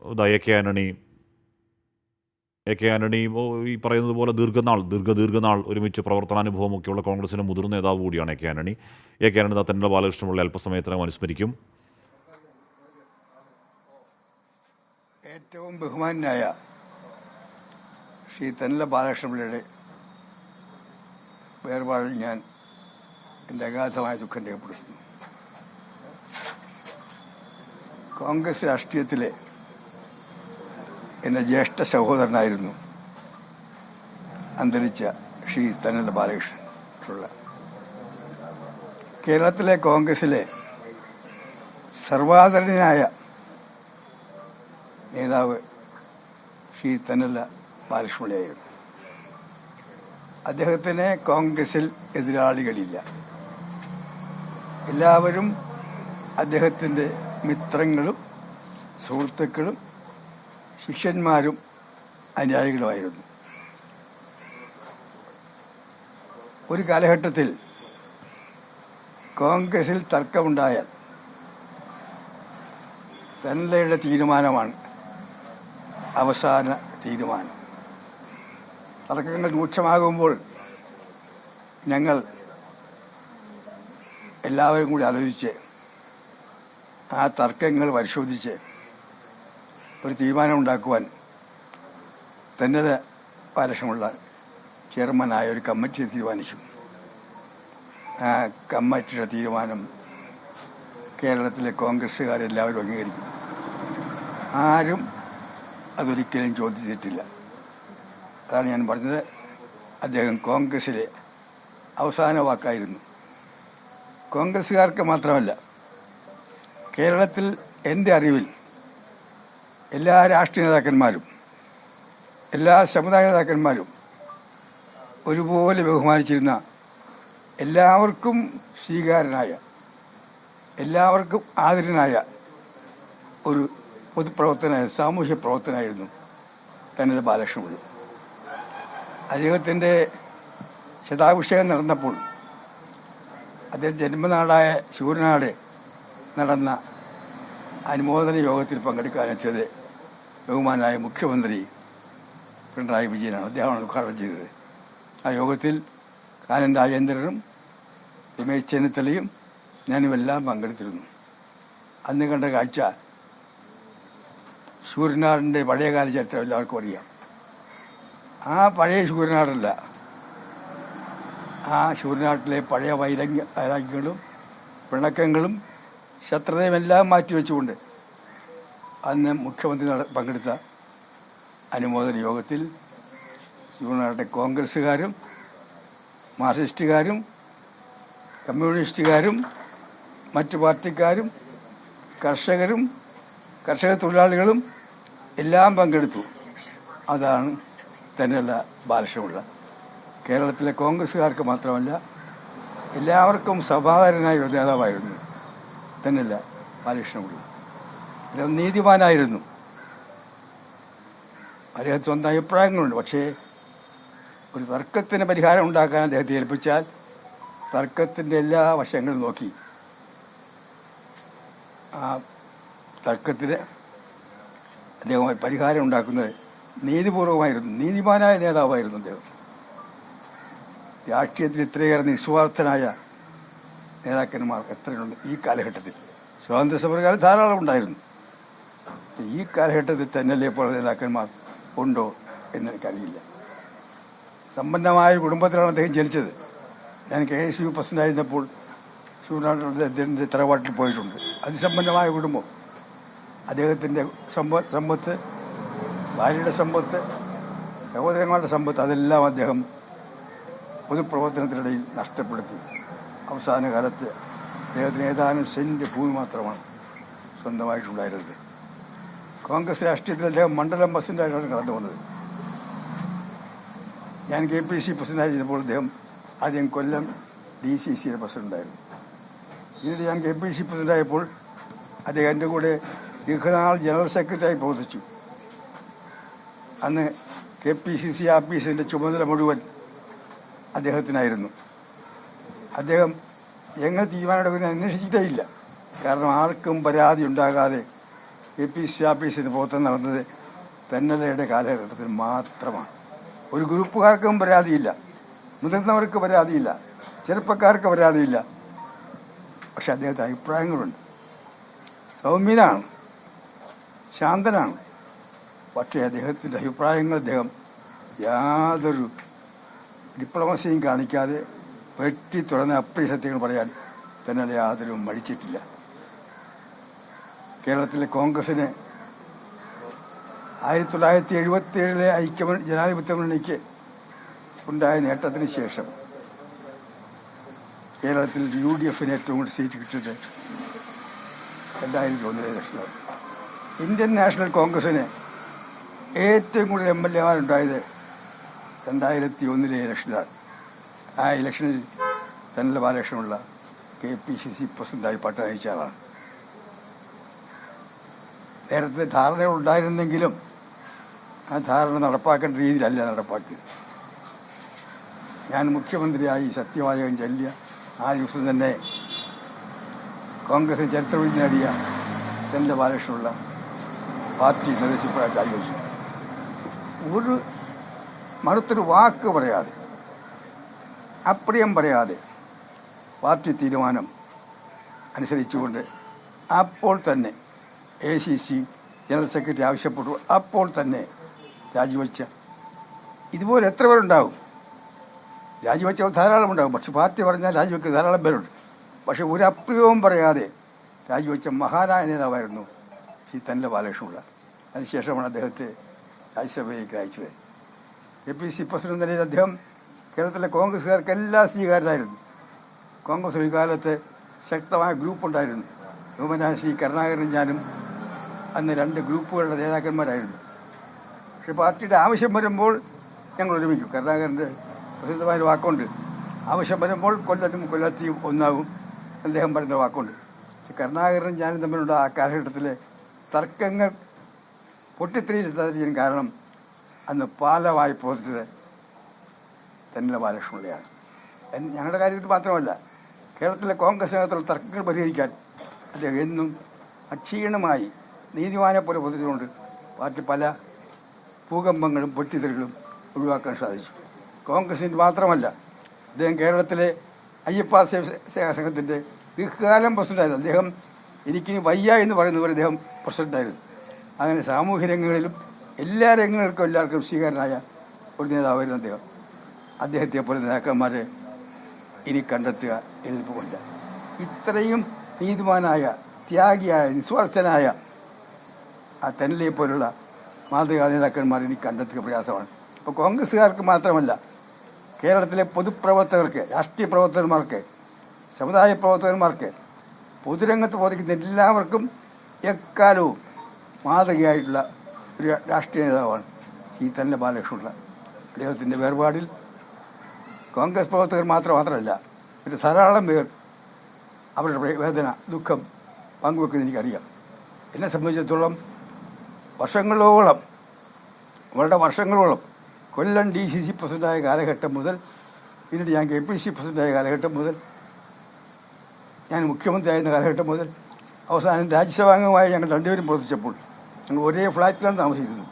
A K Antony ഈ പറയുന്നത് പോലെ ദീർഘനാൾ ഒരുമിച്ച് പ്രവർത്തനാനുഭവമൊക്കെയുള്ള കോൺഗ്രസിൻ്റെ മുതിർന്ന നേതാവ് കൂടിയാണ് എ കെ ആന്റണി തന്നല ബാലകൃഷ്ണപിള്ള അല്പസമയത്തിനകം അനുസ്മരിക്കും. ഏറ്റവും ബഹുമാനായ ശ്രീ തന്നല ബാലകൃഷ്ണപിള്ളയുടെ വേർപാടിൽ ഞാൻ എൻ്റെ അഗാധമായ ദുഃഖം രേഖപ്പെടുത്തുന്നു. കോൺഗ്രസ് രാഷ്ട്രീയത്തിലെ എൻ്റെ ജ്യേഷ്ഠ സഹോദരനായിരുന്നു അന്തരിച്ച ശ്രീ തന്നല ബാലകൃഷ്ണൻ പിള്ള. കേരളത്തിലെ കോൺഗ്രസിലെ സർവാദരണീയനായ നേതാവ് ശ്രീ തന്നല ബാലകൃഷ്ണപിള്ളയായിരുന്നു. അദ്ദേഹത്തിന് കോൺഗ്രസിൽ എതിരാളികളില്ല. എല്ലാവരും അദ്ദേഹത്തിൻ്റെ മിത്രങ്ങളും സുഹൃത്തുക്കളും ശിഷ്യന്മാരും അനുയായികളുമായിരുന്നു. ഒരു കാലഘട്ടത്തിൽ കോൺഗ്രസിൽ തർക്കമുണ്ടായാൽ തന്നലയുടെ തീരുമാനമാണ് അവസാന തീരുമാനം. തർക്കങ്ങൾ രൂക്ഷമാകുമ്പോൾ ഞങ്ങൾ എല്ലാവരും കൂടി ആലോചിച്ച് ആ തർക്കങ്ങൾ പരിശോധിച്ച് ഒരു തീരുമാനമുണ്ടാക്കുവാൻ തന്നല ബാലകൃഷ്ണപിള്ള ചെയർമാനായ ഒരു കമ്മിറ്റിയെ തീരുമാനിച്ചു. ആ കമ്മിറ്റിയുടെ തീരുമാനം കേരളത്തിലെ കോൺഗ്രസ്സുകാരെല്ലാവരും അംഗീകരിക്കും. ആരും അതൊരിക്കലും ചോദിച്ചിട്ടില്ല. അതാണ് ഞാൻ പറഞ്ഞത്. അദ്ദേഹം കോൺഗ്രസിലെ അവസാന വാക്കായിരുന്നു. കോൺഗ്രസ്സുകാർക്ക് മാത്രമല്ല, കേരളത്തിൽ എൻ്റെ അറിവിൽ എല്ലാ രാഷ്ട്രീയ നേതാക്കന്മാരും എല്ലാ സമുദായ നേതാക്കന്മാരും ഒരുപോലെ ബഹുമാനിച്ചിരുന്ന, എല്ലാവർക്കും സ്വീകാര്യനായ, എല്ലാവർക്കും ആദരനായ ഒരു പൊതുപ്രവർത്തനായ സാമൂഹ്യ പ്രവർത്തനായിരുന്നു തന്നല ബാലകൃഷ്ണപിള്ള. അദ്ദേഹത്തിൻ്റെ ശതാഭിഷേകം നടന്നപ്പോൾ അദ്ദേഹം ജന്മനാടായ ശൂരനാട് നടന്ന അനുമോദന യോഗത്തിൽ പങ്കെടുക്കാനെത്തിയത് ബഹുമാനായ മുഖ്യമന്ത്രി പിണറായി വിജയനാണ്. അദ്ദേഹമാണ് ഉദ്ഘാടനം ചെയ്തത്. ആ യോഗത്തിൽ കാനൻ രാജേന്ദ്രനും രമേശ് ചെന്നിത്തലയും ഞാനുമെല്ലാം പങ്കെടുത്തിരുന്നു. അന്ന് കണ്ട കാഴ്ച, ശൂരനാടിൻ്റെ പഴയകാല ചരിത്രം എല്ലാവർക്കും അറിയാം. ആ പഴയ ശൂരനാടല്ല, ആ ശൂരനാട്ടിലെ പഴയ വൈരാഗ്യങ്ങളും പിണക്കങ്ങളും ശത്രുതയുമെല്ലാം മാറ്റിവെച്ചുകൊണ്ട് അന്ന് മുഖ്യമന്ത്രി പങ്കെടുത്ത അനുമോദന യോഗത്തിൽ ശൂരനാട്ടെ കോൺഗ്രസ്സുകാരും മാർക്സിസ്റ്റുകാരും കമ്മ്യൂണിസ്റ്റുകാരും മറ്റു പാർട്ടിക്കാരും കർഷകരും കർഷക തൊഴിലാളികളും എല്ലാം പങ്കെടുത്തു. അതാണ് തന്നല ബാലകൃഷ്ണപിള്ള. കേരളത്തിലെ കോൺഗ്രസ്സുകാർക്ക് മാത്രമല്ല, എല്ലാവർക്കും സമാധാനനായ ഒരു നേതാവായിരുന്നു തന്നല ബാലകൃഷ്ണപിള്ള. അദ്ദേഹം നീതിമാനായിരുന്നു. അദ്ദേഹത്തിന് സ്വന്തം അഭിപ്രായങ്ങളുണ്ട്. പക്ഷേ ഒരു തർക്കത്തിന് പരിഹാരം ഉണ്ടാക്കാൻ അദ്ദേഹത്തെ ഏൽപ്പിച്ചാൽ തർക്കത്തിൻ്റെ എല്ലാ വശങ്ങളും നോക്കി ആ തർക്കത്തിന് അദ്ദേഹം പരിഹാരം ഉണ്ടാക്കുന്നത് നീതിപൂർവമായിരുന്നു. നീതിമാനായ നേതാവായിരുന്നു അദ്ദേഹം. രാഷ്ട്രീയത്തിൽ ഇത്രയേറെ നിസ്വാർത്ഥനായ നേതാക്കന്മാർ എത്രയുണ്ട് ഈ കാലഘട്ടത്തിൽ. സ്വാതന്ത്ര്യ സമരകാലം ധാരാളം ഉണ്ടായിരുന്നു. ഈ കാലഘട്ടത്തിൽ തന്നലെ പോലെ നേതാക്കന്മാർ ഉണ്ടോ എന്ന് എനിക്കറിയില്ല. സമ്പന്നമായ കുടുംബത്തിലാണ് അദ്ദേഹം ജനിച്ചത്. ഞാൻ KSU പ്രസിഡന്റായിരുന്നപ്പോൾ അദ്ദേഹത്തിൻ്റെ തറവാട്ടിൽ പോയിട്ടുണ്ട്. അതിസമ്പന്നമായ കുടുംബം. അദ്ദേഹത്തിൻ്റെ സമ്പത്ത്, ഭാര്യയുടെ സമ്പത്ത്, സഹോദരന്മാരുടെ സമ്പത്ത്, അതെല്ലാം അദ്ദേഹം പൊതുപ്രവർത്തനത്തിനിടയിൽ നഷ്ടപ്പെടുത്തി. അവസാന കാലത്ത് അദ്ദേഹത്തിന് ഏതാനും സെന്റ് ഭൂമി മാത്രമാണ് സ്വന്തമായിട്ടുണ്ടായിരുന്നത്. കോൺഗ്രസ് രാഷ്ട്രീയത്തിൽ അദ്ദേഹം മണ്ഡലം പ്രസിഡന്റായിട്ടാണ് കടന്നു വന്നത്. ഞാൻ KPC പ്രസിഡന്റായിരുന്നപ്പോൾ അദ്ദേഹം ആദ്യം കൊല്ലം DCCയുടെ പ്രസിഡന്റായിരുന്നു. പിന്നീട് ഞാൻ KPC പ്രസിഡന്റായപ്പോൾ അദ്ദേഹം എൻ്റെ കൂടെ ദീർഘനാൾ ജനറൽ സെക്രട്ടറിയായി പ്രവർത്തിച്ചു. അന്ന് KPCC ആഫീസിൻ്റെ ചുമതല മുഴുവൻ അദ്ദേഹത്തിനായിരുന്നു. അദ്ദേഹം എങ്ങനെ തീരുമാനമെടുക്കുന്നത് അന്വേഷിച്ചിട്ടേ ഇല്ല. കാരണം ആർക്കും പരാതി ഉണ്ടാകാതെ KPC ഓഫീസിന് പുറത്ത് നടന്നത് തെന്നലയുടെ കാലഘട്ടത്തിൽ മാത്രമാണ്. ഒരു ഗ്രൂപ്പുകാർക്കും പരാതിയില്ല, മുതിർന്നവർക്ക് പരാതിയില്ല, ചെറുപ്പക്കാർക്ക് പരാതിയില്ല. പക്ഷെ അദ്ദേഹത്തെ അഭിപ്രായങ്ങളുണ്ട്. സൗമ്യനാണ്, ശാന്തനാണ്. പക്ഷേ അദ്ദേഹത്തിൻ്റെ അഭിപ്രായങ്ങൾ അദ്ദേഹം യാതൊരു ഡിപ്ലോമസിയും കാണിക്കാതെ വെട്ടി തുറന്ന് അപ്രിയ സത്യങ്ങൾ പറയാൻ തന്നെ യാതൊരു മടിച്ചിട്ടില്ല. കേരളത്തിലെ കോൺഗ്രസിന് 1977 ജനാധിപത്യ മുന്നണിക്ക് ഉണ്ടായ നേട്ടത്തിന് ശേഷം കേരളത്തിൽ UDFന് ഏറ്റവും കൂടുതൽ സീറ്റ് കിട്ടിയത് 2001 ഇലക്ഷനാണ്. ഇന്ത്യൻ നാഷണൽ കോൺഗ്രസിന് ഏറ്റവും കൂടുതൽ MLA-മാരുണ്ടായത് 2001 ഇലക്ഷനിലാണ്. ആ ഇലക്ഷനിൽ തെന്നല ബാലകൃഷ്ണനുള്ള KPCC പ്രസിഡന്റായി പട്ടം നയിച്ച ആളാണ്. നേരത്തെ ധാരണകൾ ഉണ്ടായിരുന്നെങ്കിലും ആ ധാരണ നടപ്പാക്കേണ്ട രീതിയിലല്ല നടപ്പാക്കിയത്. ഞാൻ മുഖ്യമന്ത്രിയായി സത്യവാചകം ചൊല്ലിയ ആ ദിവസം തന്നെ കോൺഗ്രസിന് ചരിത്രവിധി നേടിയ തെന്നല ബാലകൃഷ്ണനുള്ള പാർട്ടി സദസ്യപ്പെടാൻ ആലോചിച്ചു. ഒരു മറുത്തൊരു വാക്ക് പറയാതെ, അപ്രിയം പറയാതെ പാർട്ടി തീരുമാനം അനുസരിച്ചുകൊണ്ട് അപ്പോൾ തന്നെ ACC ജനറൽ സെക്രട്ടറി ആവശ്യപ്പെട്ടു. അപ്പോൾ തന്നെ രാജിവെച്ച ഇതുപോലെ എത്ര പേരുണ്ടാവും? രാജിവെച്ചവർ ധാരാളം ഉണ്ടാകും. പക്ഷെ പാർട്ടി പറഞ്ഞാൽ രാജിവെക്കുന്ന ധാരാളം പേരുണ്ട്. പക്ഷെ ഒരു അപ്രിയവും പറയാതെ രാജിവെച്ച മഹാനായ നേതാവായിരുന്നു ശ്രീ തെന്നല ബാലകൃഷ്ണപിള്ള. അതിനുശേഷമാണ് അദ്ദേഹത്തെ രാജ്യസഭയിലേക്ക് അയച്ചത്. KPC പ്രസിഡന്റ് നിലയിൽ അദ്ദേഹം കേരളത്തിലെ കോൺഗ്രസ്സുകാർക്ക് എല്ലാ സ്വീകാര്യരായിരുന്നു. കോൺഗ്രസ് ഒരു കാലത്ത് ശക്തമായ ഗ്രൂപ്പുണ്ടായിരുന്നു. ബഹുമാനായ ശ്രീ കരുണാകരനും ഞാനും അന്ന് 2 ഗ്രൂപ്പുകളുടെ നേതാക്കന്മാരായിരുന്നു. പക്ഷെ പാർട്ടിയുടെ ആവശ്യം വരുമ്പോൾ ഞങ്ങൾ ഒരുമിക്കും. കരുണാകരൻ്റെ പ്രസിദ്ധമായ വാക്കുണ്ട്, ആവശ്യം വരുമ്പോൾ കൊല്ലത്തെയും ഒന്നാകും അദ്ദേഹം പറയുന്ന വാക്കുണ്ട്. പക്ഷെ കരുണാകരനും ഞാനും തമ്മിലുള്ള ആ കാലഘട്ടത്തിലെ തർക്കങ്ങൾ പൊട്ടിത്തെറിയിലെത്താതിരിക്കാൻ കാരണം അന്ന് പാലമായി പ്രവർത്തിച്ചത് തെന്നല ബാലകൃഷ്ണപിള്ളയാണ്. ഞങ്ങളുടെ കാര്യത്തിൽ മാത്രമല്ല, കേരളത്തിലെ കോൺഗ്രസിനകത്തുള്ള തർക്കങ്ങൾ പരിഹരിക്കാൻ അദ്ദേഹം എന്നും അക്ഷീണമായി നീതിമാനെ പോലെ പ്രവർത്തിച്ചുകൊണ്ട് പാർട്ടി പല ഭൂകമ്പങ്ങളും പൊട്ടിത്തെറികളും ഒഴിവാക്കാൻ സാധിച്ചു. കോൺഗ്രസിന് മാത്രമല്ല, അദ്ദേഹം കേരളത്തിലെ അയ്യപ്പ സേവാ സംഘത്തിൻ്റെ ദീർഘകാലം പ്രസിഡന്റായിരുന്നു. അദ്ദേഹം എനിക്കിനി വയ്യ എന്ന് പറയുന്നവർ അദ്ദേഹം പ്രസിഡന്റായിരുന്നു. അങ്ങനെ സാമൂഹ്യ രംഗങ്ങളിലും എല്ലാ രംഗങ്ങൾക്കും എല്ലാവർക്കും സ്വീകാരനായ ഒരു നേതാവായിരുന്നു അദ്ദേഹം. അദ്ദേഹത്തെ പോലെ നേതാക്കന്മാരെ ഇനി കണ്ടെത്തുക എളുപ്പമില്ല. ഇത്രയും നീതിമാനായ, ത്യാഗിയായ, നിസ്വാർത്ഥനായ ആ തെന്നലയെ പോലുള്ള മാതൃകാ നേതാക്കന്മാർ ഇനി കണ്ടെത്തുക പ്രയാസമാണ്. ഇപ്പോൾ കോൺഗ്രസ്സുകാർക്ക് മാത്രമല്ല, കേരളത്തിലെ പൊതുപ്രവർത്തകർക്ക്, രാഷ്ട്രീയ പ്രവർത്തകന്മാർക്ക്, സമുദായ പ്രവർത്തകന്മാർക്ക്, പൊതുരംഗത്ത് പ്രവർത്തിക്കുന്ന എല്ലാവർക്കും എക്കാലവും മാതൃകയായിട്ടുള്ള ഒരു രാഷ്ട്രീയ നേതാവാണ് ശ്രീ തെന്നല ബാലകൃഷ്ണപിള്ള. അദ്ദേഹത്തിൻ്റെ വേർപാടിൽ കോൺഗ്രസ് പ്രവർത്തകർ മാത്രമല്ല, ഒരു ധാരാളം പേർ അവരുടെ വേദന, ദുഃഖം പങ്കുവെക്കുന്നത് എനിക്കറിയാം. എന്നെ സംബന്ധിച്ചിടത്തോളം വർഷങ്ങളോളം കൊല്ലം DCC പ്രസിഡന്റായ കാലഘട്ടം മുതൽ, പിന്നീട് ഞാൻ KPC പ്രസിഡന്റായ കാലഘട്ടം മുതൽ, ഞാൻ മുഖ്യമന്ത്രിയായിരുന്ന കാലഘട്ടം മുതൽ, അവസാനം രാജ്യസഭാംഗമായി ഞങ്ങൾ 2 പേരും പ്രവർത്തിച്ചപ്പോൾ ഞങ്ങൾ ഒരേ ഫ്ലാറ്റിലാണ് താമസിക്കുന്നത്.